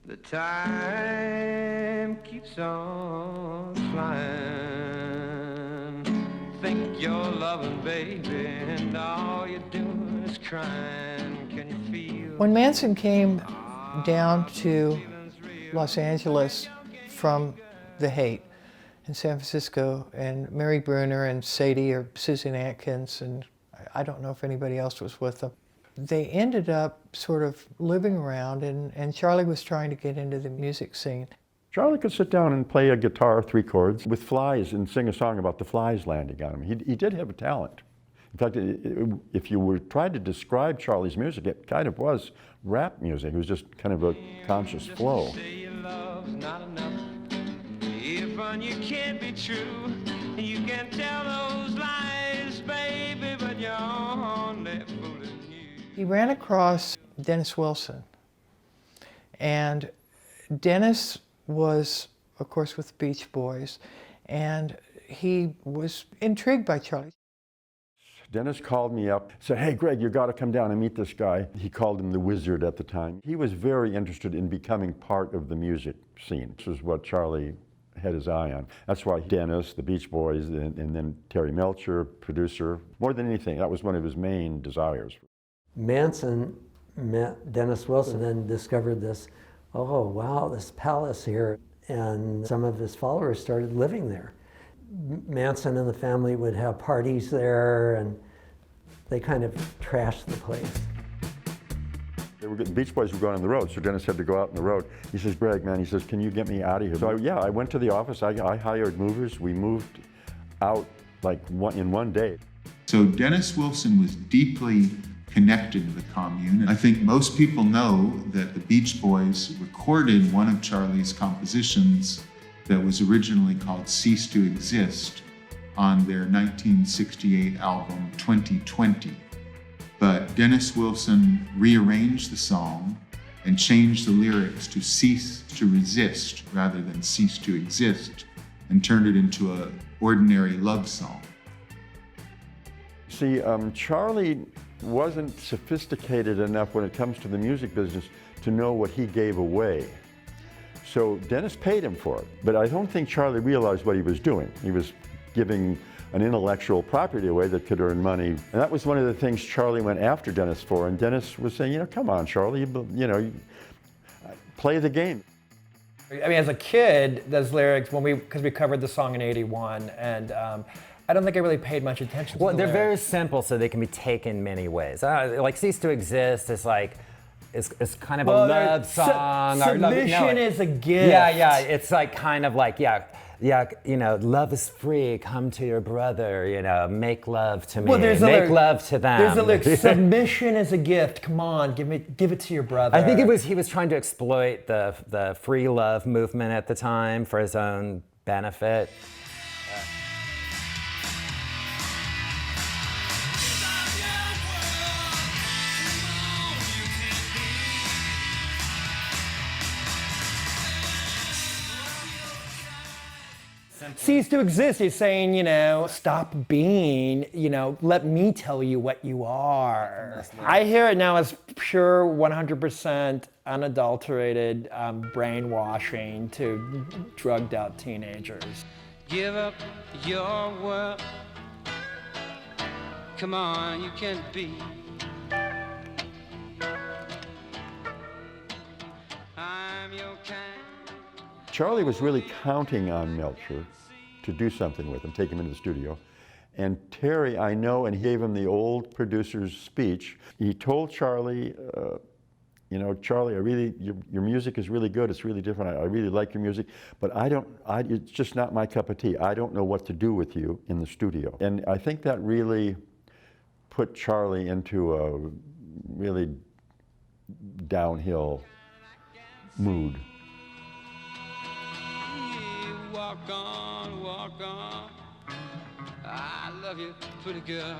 The time keeps on flying. Think you're loving, baby, and all you're doing is crying. Can you feel? When Manson came down to Los Angeles from The Haight in San Francisco, and Mary Bruner and Sadie or Susan Atkins, and I don't know if anybody else was with them, they ended up sort of living around, and Charlie was trying to get into the music scene. Charlie could sit down and play a guitar, 3 chords, with flies and sing a song about the flies landing on him. He did have a talent. In fact, if you were trying to describe Charlie's music, it kind of was rap music. It was just kind of a conscious flow. You can't be true. You can tell those lies, baby, but you're only fooling you. He ran across Dennis Wilson, and Dennis was, of course, with the Beach Boys, and he was intrigued by Charlie. Dennis called me up, said, "Hey, Greg, you got to come down and meet this guy." He called him the Wizard at the time. He was very interested in becoming part of the music scene. This is what Charlie had his eye on. That's why Dennis, the Beach Boys, and then Terry Melcher, producer, more than anything, that was one of his main desires. Manson met Dennis Wilson and discovered this, oh wow, this palace here, and some of his followers started living there. Manson and the family would have parties there, and they kind of trashed the place. The Beach Boys were going on the road, so Dennis had to go out on the road. He says, "Greg, man," he says, "can you get me out of here?" So I went to the office, I hired movers, we moved out like in one day. So Dennis Wilson was deeply connected to the commune. I think most people know that the Beach Boys recorded one of Charlie's compositions that was originally called Cease to Exist on their 1968 album 2020. But Dennis Wilson rearranged the song and changed the lyrics to cease to resist rather than cease to exist, and turned it into an ordinary love song. See, Charlie wasn't sophisticated enough when it comes to the music business to know what he gave away. So Dennis paid him for it, but I don't think Charlie realized what he was doing. He was giving an intellectual property away that could earn money. And that was one of the things Charlie went after Dennis for, and Dennis was saying, come on, Charlie, you play the game. I mean, as a kid, those lyrics, because we covered the song in '81, and I don't think I really paid much attention to the Well, they're lyrics. very simple, so they can be taken many ways. Like Cease to Exist is like, it's kind of a love song. Submission is a gift. Yeah, it's like kind of like, love is free, come to your brother, make love to me, make love to them. There's a lyric, submission is a gift, come on, give it to your brother. I think he was trying to exploit the free love movement at the time for his own benefit. Cease to exist. He's saying, stop being, let me tell you what you are. I hear it now as pure 100% unadulterated brainwashing to drugged out teenagers. Give up your world. Come on, you can be. I'm your kind. Charlie was really counting on Melcher to do something with him, take him into the studio. And Terry, I know, and he gave him the old producer's speech. He told Charlie, Charlie, your music is really good, it's really different, I really like your music, but it's just not my cup of tea. I don't know what to do with you in the studio. And I think that really put Charlie into a really downhill mood. Walk on, I love you, pretty girl.